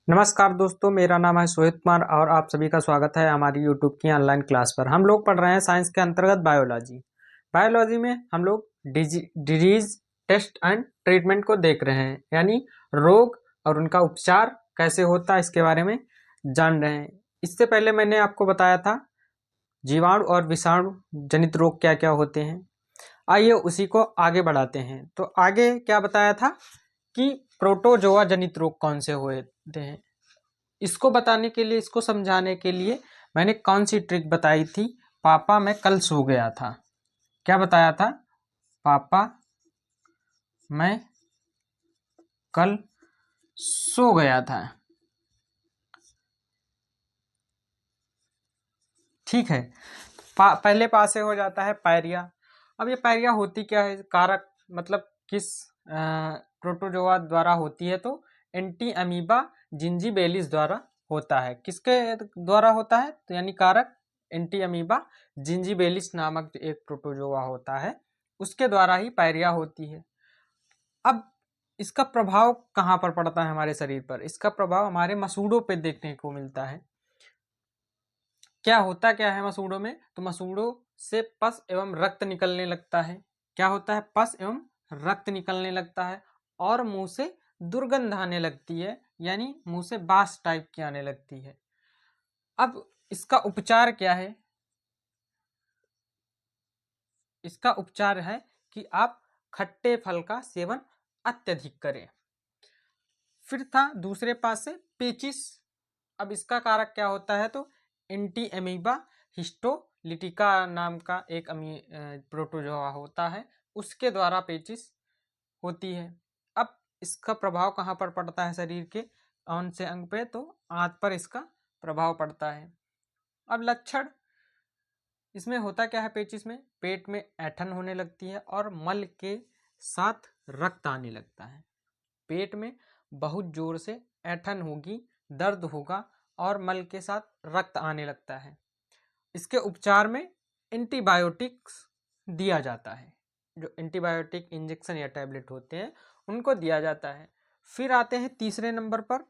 नमस्कार दोस्तों, मेरा नाम है सोहित कुमार और आप सभी का स्वागत है हमारी यूट्यूब की ऑनलाइन क्लास पर। हम लोग पढ़ रहे हैं साइंस के अंतर्गत बायोलॉजी। बायोलॉजी में हम लोग डिजीज टेस्ट एंड ट्रीटमेंट को देख रहे हैं, यानी रोग और उनका उपचार कैसे होता है इसके बारे में जान रहे हैं। इससे पहले मैंने आपको बताया था जीवाणु और विषाणु जनित रोग क्या क्या होते हैं। आइए उसी को आगे बढ़ाते हैं। तो आगे क्या बताया था कि प्रोटोजोआ जनित रोग कौन से होते हैं। इसको बताने के लिए, इसको समझाने के लिए मैंने कौन सी ट्रिक बताई थी? पापा मैं कल सो गया था। क्या बताया था? पापा मैं कल सो गया था। ठीक है। पहले पा से हो जाता है पायरिया। अब ये पायरिया होती क्या है? कारक मतलब किस प्रोटोजोआ द्वारा होती है? तो एंटी अमीबा जिंजीबेलिस द्वारा होता है। किसके द्वारा होता है? तो यानी कारक एंटी अमीबा जिंजीबेलिस नामक एक प्रोटोजोआ होता है, उसके द्वारा ही पायरिया होती है। अब इसका प्रभाव कहाँ पर पड़ता है हमारे शरीर पर? इसका प्रभाव हमारे मसूड़ों पे देखने को मिलता है। क्या है मसूड़ों में? तो मसूड़ों से पस एवं रक्त निकलने लगता है। क्या होता है? पस एवं रक्त निकलने लगता है और मुंह से दुर्गंध आने लगती है, यानी मुंह से बास टाइप की आने लगती है। अब इसका उपचार क्या है? इसका उपचार है कि आप खट्टे फल का सेवन अत्यधिक करें। फिर था दूसरे पास से पेचिस। अब इसका कारक क्या होता है? तो एंटी अमीबा हिस्टोलिटिका नाम का एक प्रोटोजोआ होता है, उसके द्वारा पेचिस होती है। अब इसका प्रभाव कहाँ पर पड़ता है शरीर के कौन से अंग पे? तो आंत पर इसका प्रभाव पड़ता है। अब लक्षण इसमें होता क्या है? पेचिस में पेट में ऐंठन होने लगती है और मल के साथ रक्त आने लगता है। पेट में बहुत जोर से ऐंठन होगी, दर्द होगा और मल के साथ रक्त आने लगता है। इसके उपचार में एंटीबायोटिक्स दिया जाता है। जो एंटीबायोटिक इंजेक्शन या टैबलेट होते हैं उनको दिया जाता है। फिर आते हैं तीसरे नंबर पर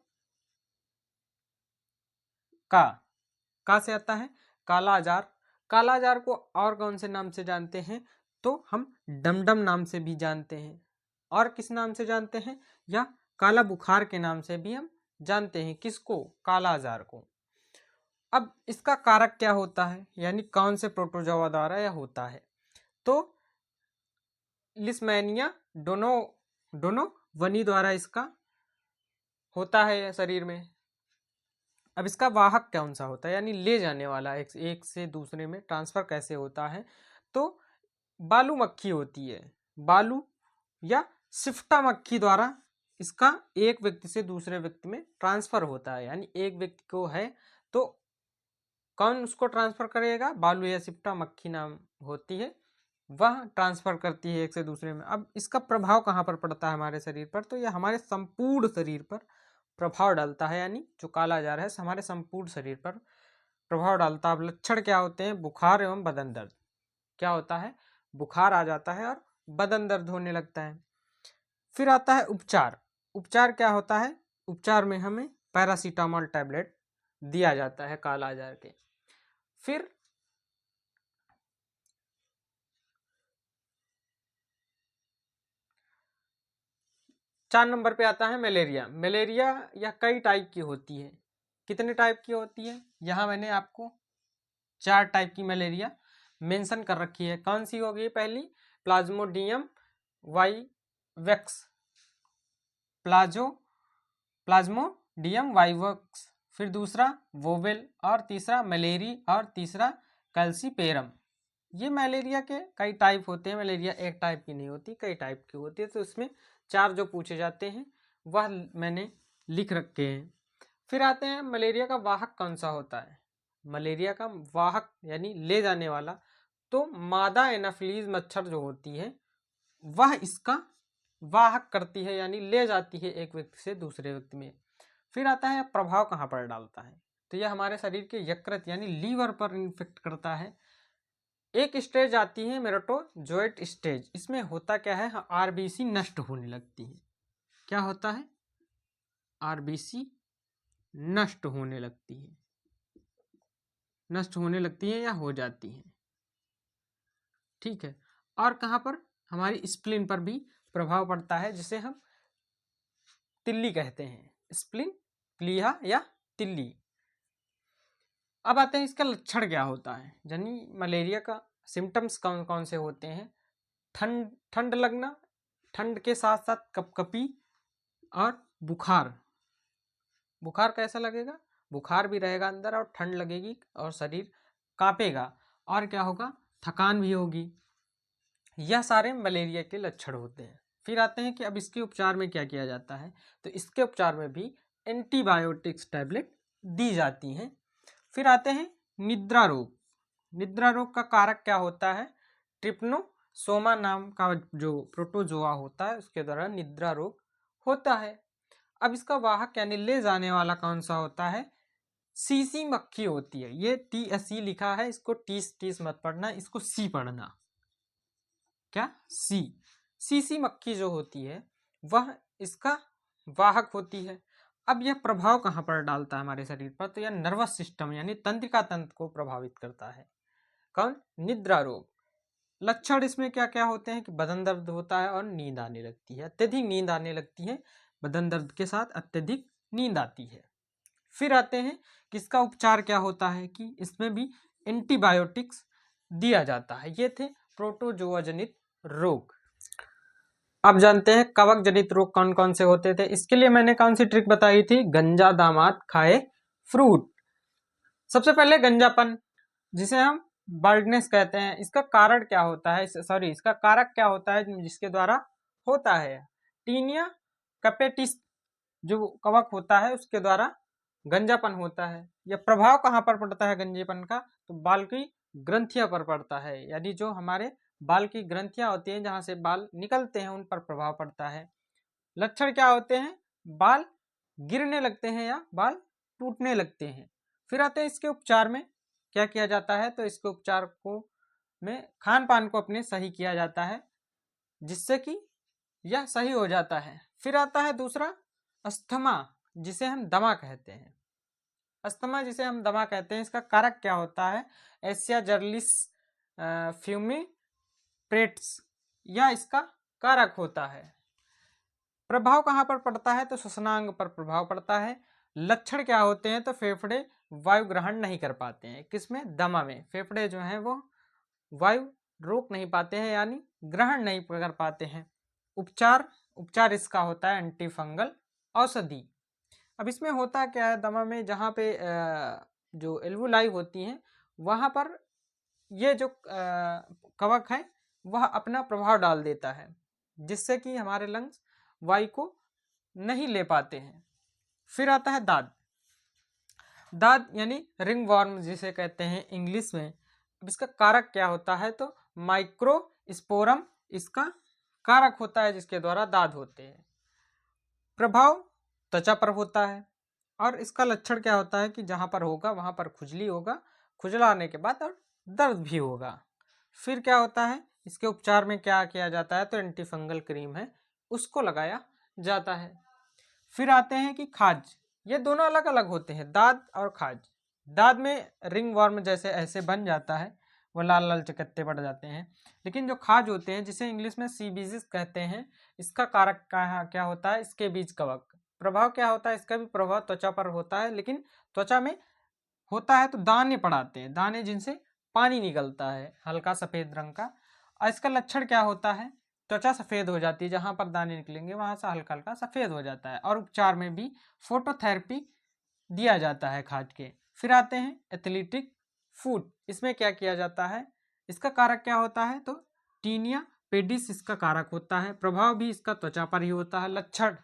का से आता है कालाजार। कालाजार को और कौन से नाम से जानते हैं? तो हम डमडम नाम से भी जानते हैं। और किस नाम से जानते हैं? या काला बुखार के नाम से भी हम जानते हैं। किसको? कालाजार को। अब इसका कारक क्या होता है, यानी कौन से प्रोटोजोआ द्वारा यह होता है? तो लिस्मैनिया डोनोवनी द्वारा इसका होता है शरीर में। अब इसका वाहक कौन सा होता है, यानी ले जाने वाला, एक से दूसरे में ट्रांसफर कैसे होता है? तो बालू मक्खी होती है, बालू या सिफ्टा मक्खी द्वारा इसका एक व्यक्ति से दूसरे व्यक्ति में ट्रांसफर होता है। यानी एक व्यक्ति को है तो कौन उसको ट्रांसफर करेगा? बालू या सिफ्टा मक्खी नाम होती है, वह ट्रांसफर करती है एक से दूसरे में। अब इसका प्रभाव कहाँ पर पड़ता है हमारे शरीर पर? तो यह हमारे संपूर्ण शरीर पर प्रभाव डालता है, यानी जो कालाजार है हमारे संपूर्ण शरीर पर प्रभाव डालता है। अब लक्षण क्या होते हैं? बुखार एवं बदन दर्द। क्या होता है? बुखार आ जाता है और बदन दर्द होने लगता है। फिर आता है उपचार। उपचार क्या होता है? उपचार में हमें पैरासीटामोल टैबलेट दिया जाता है कालाजार के। फिर 4 नंबर पे आता है मलेरिया। मलेरिया यह कई टाइप की होती है। कितने टाइप की होती है? यहाँ मैंने आपको 4 टाइप की मलेरिया मेंशन कर रखी है। कौन सी होगी? पहली प्लाज्मोडियम वाइवेक्स, प्लाज्मोडियम वाइवेक्स। फिर दूसरा वोवेल और तीसरा मलेरी और तीसरा कैल्सीपेरम। ये मलेरिया के कई टाइप होते हैं। मलेरिया एक टाइप की नहीं होती, कई टाइप की होती है। तो इसमें 4 जो पूछे जाते हैं वह मैंने लिख रखे हैं। फिर आते हैं मलेरिया का वाहक कौन सा होता है? मलेरिया का वाहक यानी ले जाने वाला, तो मादा एनाफिलीज मच्छर जो होती है वह इसका वाहक करती है, यानी ले जाती है एक व्यक्ति से दूसरे व्यक्ति में। फिर आता है प्रभाव कहाँ पर डालता है? तो यह हमारे शरीर के यकृत यानी लीवर पर इन्फेक्ट करता है। एक स्टेज आती है मेरोटोजोइट स्टेज। इसमें होता क्या है? आरबीसी नष्ट होने लगती है। क्या होता है? आरबीसी नष्ट होने लगती है, नष्ट होने लगती है या हो जाती है। ठीक है। और कहाँ पर, हमारी स्प्लीन पर भी प्रभाव पड़ता है, जिसे हम तिल्ली कहते हैं, स्प्लीन, प्लीहा या तिल्ली। अब आते हैं इसका लक्षण क्या होता है, यानी मलेरिया का सिम्टम्स कौन कौन से होते हैं। ठंड, ठंड लगना, ठंड के साथ साथ कपकपी और बुखार। बुखार कैसा लगेगा, बुखार भी रहेगा अंदर और ठंड लगेगी और शरीर कांपेगा, और क्या होगा, थकान भी होगी। यह सारे मलेरिया के लक्षण होते हैं। फिर आते हैं कि अब इसके उपचार में क्या किया जाता है, तो इसके उपचार में भी एंटीबायोटिक्स टैबलेट दी जाती हैं। फिर आते हैं निद्रा रोग। निद्रा रोग का कारक क्या होता है, ट्रिप्नोसोमा नाम का जो प्रोटोजोआ होता है उसके द्वारा निद्रा रोग होता है। अब इसका वाहक यानी ले जाने वाला कौन सा होता है, सीसी मक्खी होती है। ये TSE लिखा है, इसको टीस टीस मत पढ़ना, इसको सी पढ़ना। क्या, सी। सीसी मक्खी जो होती है वह इसका वाहक होती है। अब यह प्रभाव कहाँ पर डालता है हमारे शरीर पर, तो यह नर्वस सिस्टम यानी तंत्रिका तंत्र को प्रभावित करता है। कौन, निद्रा रोग। लक्षण इसमें क्या क्या होते हैं कि बदन दर्द होता है और नींद आने लगती है, अत्यधिक नींद आने लगती है, बदन दर्द के साथ अत्यधिक नींद आती है। फिर आते हैं कि इसका उपचार क्या होता है, कि इसमें भी एंटीबायोटिक्स दिया जाता है। ये थे प्रोटोजोआ जनित रोग। अब जानते हैं कवक जनित रोग कौन कौन से होते थे। इसके लिए मैंने कौन सी ट्रिक बताई थी, गंजा दामाद खाए फ्रूट। सबसे पहले गंजापन, जिसे हम बाल्डनेस कहते हैं, इसका कारण क्या होता है, सॉरी इसका कारक क्या होता है जिसके द्वारा होता है, टीनिया कपेटिस जो कवक होता है उसके द्वारा गंजापन होता है। यह प्रभाव कहाँ पर पड़ता है गंजेपन का, तो बाल की ग्रंथियां पर पड़ता है, यानी जो हमारे बाल की ग्रंथियां होती हैं जहां से बाल निकलते हैं उन पर प्रभाव पड़ता है। लक्षण क्या होते हैं, बाल गिरने लगते हैं या बाल टूटने लगते हैं। फिर आते हैं इसके उपचार में क्या किया जाता है, तो इसके उपचार को में खान पान को अपने सही किया जाता है जिससे कि यह सही हो जाता है। फिर आता है दूसरा अस्थमा, जिसे हम दमा कहते हैं। अस्थमा जिसे हम दमा कहते हैं, इसका कारक क्या होता है, एशिया जर्लिस फ्यूमिप्रेट्स या इसका कारक होता है। प्रभाव कहाँ पर पड़ता है, तो श्वसनांग पर प्रभाव पड़ता है। लक्षण क्या होते हैं, तो फेफड़े वायु ग्रहण नहीं कर पाते हैं, किसमें, दमा में। फेफड़े जो हैं वो वायु रोक नहीं पाते हैं, यानी ग्रहण नहीं कर पाते हैं। उपचार, उपचार इसका होता है एंटीफंगल औषधि। अब इसमें होता क्या है, दमा में जहाँ पे जो एल्वुलाई होती हैं वहाँ पर ये जो कवक है वह अपना प्रभाव डाल देता है, जिससे कि हमारे लंग्स वायु को नहीं ले पाते हैं। फिर आता है दाद। दाद यानी रिंग वॉर्म जिसे कहते हैं इंग्लिश में। अब इसका कारक क्या होता है, तो माइक्रोस्पोरम इसका कारक होता है जिसके द्वारा दाद होते हैं। प्रभाव त्वचा पर होता है और इसका लक्षण क्या होता है कि जहां पर होगा वहां पर खुजली होगा, खुजला आने के बाद और दर्द भी होगा। फिर क्या होता है, इसके उपचार में क्या किया जाता है, तो एंटीफंगल क्रीम है उसको लगाया जाता है। फिर आते हैं कि खाज, ये दोनों अलग अलग होते हैं, दाद और खाज। दाद में रिंग वर्म जैसे ऐसे बन जाता है, वो लाल लाल चकत्ते पड़ जाते हैं। लेकिन जो खाज होते हैं जिसे इंग्लिश में सीबीजिस कहते हैं, इसका कारक क्या होता है, इसके बीज कवक। प्रभाव क्या होता है, इसका भी प्रभाव त्वचा पर होता है, लेकिन त्वचा में होता है तो दाने पड़ाते हैं, दाने जिनसे पानी निकलता है हल्का सफेद रंग का। और इसका लक्षण क्या होता है, त्वचा सफेद हो जाती है, जहां पर दाने निकलेंगे वहां से हल्का हल्का सफेद हो जाता है। और उपचार में भी फोटोथेरेपी दिया जाता है खाज के। फिर आते हैं एथलेटिक फूट, इसमें क्या किया जाता है, इसका कारक क्या होता है, तो टीनिया पेडिस इसका कारक होता है। प्रभाव भी इसका त्वचा पर ही होता है। लक्षण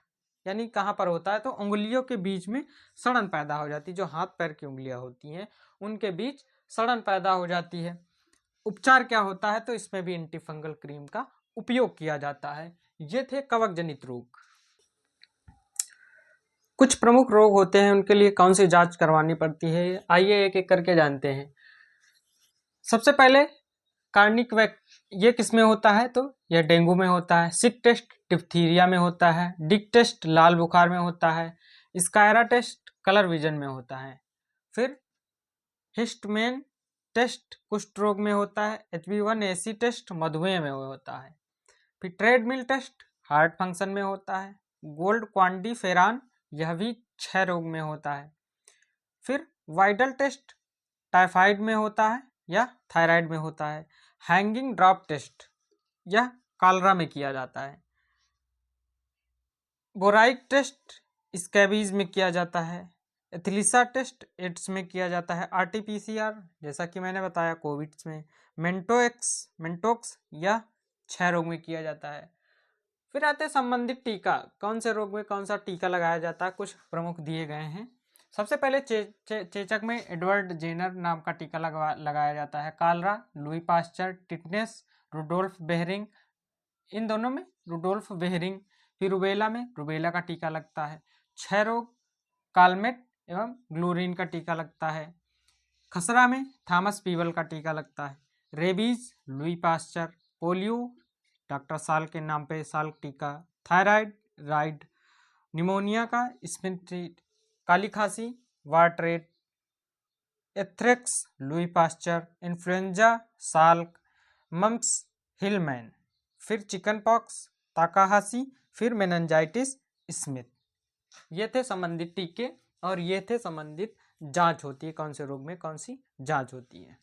यानी कहाँ पर होता है, तो उंगलियों के बीच में सड़न पैदा हो जाती है, जो हाथ पैर की उंगलियां होती हैं उनके बीच सड़न पैदा हो जाती है। उपचार क्या होता है, तो इसमें भी एंटीफंगल क्रीम का उपयोग किया जाता है। ये थे कवक जनित रोग। कुछ प्रमुख रोग होते हैं, उनके लिए कौन सी जांच करवानी पड़ती है, आइए एक एक करके जानते हैं। सबसे पहले कार्निक वैक, ये किस में होता है, तो यह डेंगू में होता है। सिक टेस्ट डिप्थीरिया में होता है। डिक टेस्ट लाल बुखार में होता है। स्कायरा टेस्ट कलर विजन में होता है। फिर हिस्टमेन टेस्ट कुष्ठ रोग में होता है। HB1AC टेस्ट मधुमेह में होता है। फिर ट्रेडमिल टेस्ट हार्ट फंक्शन में होता है। गोल्ड क्वांटिफेरान यह भी क्षय रोग में होता है। फिर वाइडल टेस्ट टाइफाइड में होता है या थायराइड में होता है। हैंगिंग ड्रॉप टेस्ट यह कॉलरा में किया जाता है। बोराइक टेस्ट स्कैबीज में किया जाता है। एथिलीसा टेस्ट एड्स में किया जाता है। RT-PCR जैसा कि मैंने बताया कोविड में। मेंटोक्स या क्षय रोग में किया जाता है। फिर आते संबंधित टीका, कौन से रोग में कौन सा टीका लगाया जाता है, कुछ प्रमुख दिए गए हैं। सबसे पहले चेचक में एडवर्ड जेनर नाम का टीका लगाया जाता है। Cholera, Louis Pasteur, tetanus, Rudolf Behring, इन दोनों में रुडोल्फ बेहरिंग। फिर रुबेला में रुबेला का टीका लगता है। क्षय रोग कालमेट एवं ग्लोरिन का टीका लगता है। खसरा में थॉमस पीवल का टीका लगता है। Rabies Louis Pasteur. Polio doctor Salk के नाम पे साल टीका। Typhoid Wright. निमोनिया का स्मिथ। काली खांसी वार्टरेट। Anthrax Louis Pasteur. Influenza Salk. Mumps Hilleman. फिर चिकन पॉक्स ताकाहासी। फिर मेनिंजाइटिस स्मिथ। ये थे संबंधित टीके और ये थे संबंधित जांच होती है, कौन से रोग में कौन सी जांच होती है।